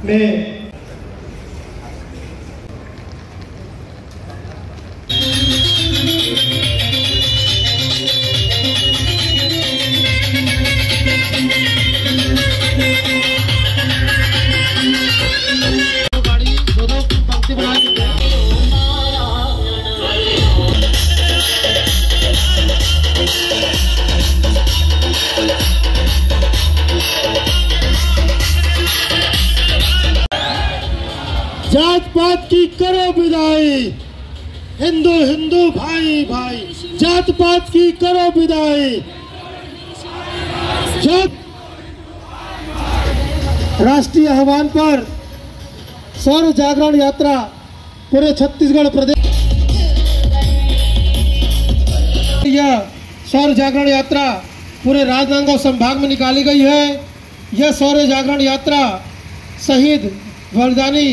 में जात पात की करो विदाई, हिंदू हिंदू भाई भाई, जात पात की करो विदाई। राष्ट्रीय आह्वान पर सौर जागरण यात्रा पूरे छत्तीसगढ़ प्रदेश, यह सौर जागरण यात्रा पूरे राजनांदगांव संभाग में निकाली गई है। यह सौर जागरण यात्रा शहीद बलिदानी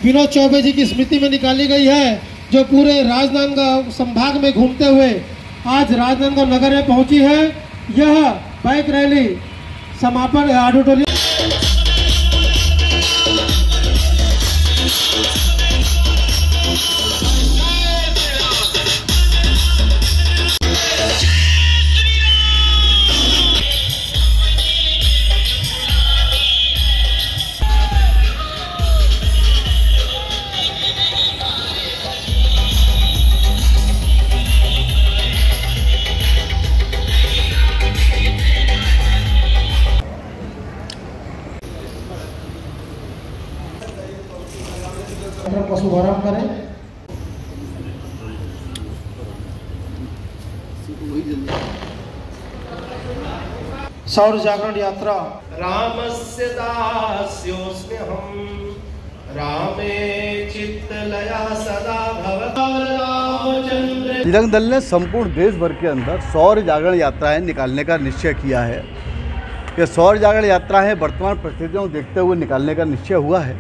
विनोद चौबे जी की स्मृति में निकाली गई है, जो पूरे राजनांदगांव संभाग में घूमते हुए आज राजनांदगांव नगर में पहुंची है। यह बाइक रैली समापन ऑडिटोरियम का शुभारंभ करें। सौर जागरण यात्रा रामस्य दास्योऽस्म्यहं रामे चित्तलया सदा भवतारामचंद्र। बजरंग दल ने संपूर्ण देश भर के अंदर सौर जागरण यात्राएं निकालने का निश्चय किया है। ये सौर जागरण यात्राएं वर्तमान परिस्थितियों को देखते हुए निकालने का निश्चय हुआ है।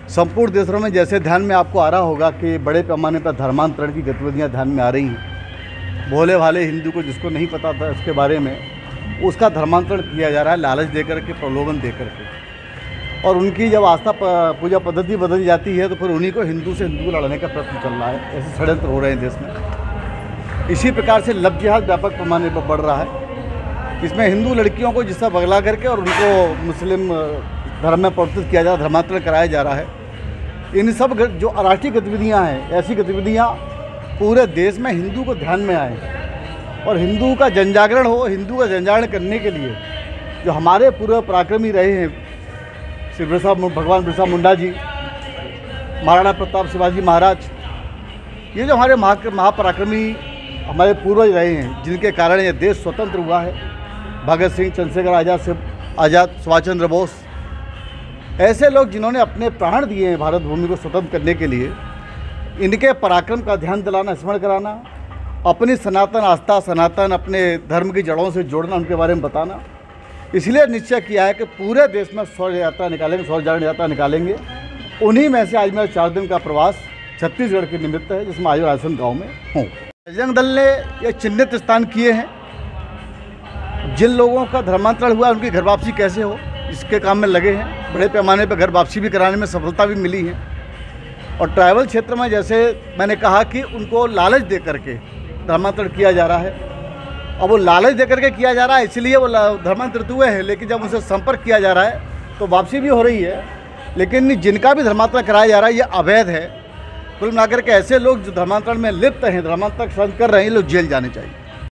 संपूर्ण देशों में जैसे ध्यान में आपको आ रहा होगा कि बड़े पैमाने पर धर्मांतरण की गतिविधियां ध्यान में आ रही हैं। भोले भाले हिंदू को जिसको नहीं पता था उसके बारे में, उसका धर्मांतरण किया जा रहा है लालच देकर के, प्रलोभन देकर के। और उनकी जब आस्था पूजा पद्धति बदल जाती है तो फिर उन्हीं को हिंदू से हिंदू लड़ने का प्रयत्न चल रहा है। ऐसे षड्यंत्र हो रहे हैं देश में। इसी प्रकार से लव जिहाद व्यापक पैमाने पर बढ़ रहा है। इसमें हिंदू लड़कियों को जिससे बगला करके और उनको मुस्लिम धर्म में प्रवर्तित किया जा रहा, धर्मांतरण कराया जा रहा है। इन सब जो अराजकीय गतिविधियां हैं, ऐसी गतिविधियां पूरे देश में हिंदू को ध्यान में आए और हिंदू का जनजागरण हो। हिंदू का जनजागरण करने के लिए जो हमारे पूर्व पराक्रमी रहे हैं, श्री भगवान बिरसा मुंडा जी, महाराणा प्रताप शिवाजी महाराज, ये जो हमारे महापराक्रमी हमारे पूर्वज रहे हैं, जिनके कारण ये देश स्वतंत्र हुआ है। भगत सिंह, चंद्रशेखर आज़ाद, सुभाष चंद्र बोस, ऐसे लोग जिन्होंने अपने प्राण दिए हैं भारत भूमि को स्वतंत्र करने के लिए, इनके पराक्रम का ध्यान दिलाना, स्मरण कराना, अपनी सनातन आस्था, सनातन अपने धर्म की जड़ों से जोड़ना, उनके बारे में बताना। इसलिए निश्चय किया है कि पूरे देश में सौर यात्रा निकालेंगे, सौर जागरण यात्रा निकालेंगे। उन्हीं में से आज मेरा 4 दिन का प्रवास छत्तीसगढ़ के निमित्त है, जिसमें आज राजनांदगांव में हूँ। बजरंग दल ने ये चिन्हित स्थान किए हैं। जिन लोगों का धर्मांतरण हुआ उनकी घर वापसी कैसे हो, इसके काम में लगे हैं। बड़े पैमाने पर घर वापसी भी कराने में सफलता भी मिली है। और ट्राइबल क्षेत्र में जैसे मैंने कहा कि उनको लालच दे करके धर्मांतरण किया जा रहा है। अब वो लालच दे करके किया जा रहा है, इसलिए वो धर्मांतरित हुए हैं। लेकिन जब उनसे संपर्क किया जा रहा है तो वापसी भी हो रही है। लेकिन जिनका भी धर्मांतरण कराया जा रहा है ये अवैध है। कुल मिलाकर के ऐसे लोग जो धर्मांतरण में लिप्त हैं, धर्मांतरण कर रहे हैं, ये लोग जेल जाने चाहिए।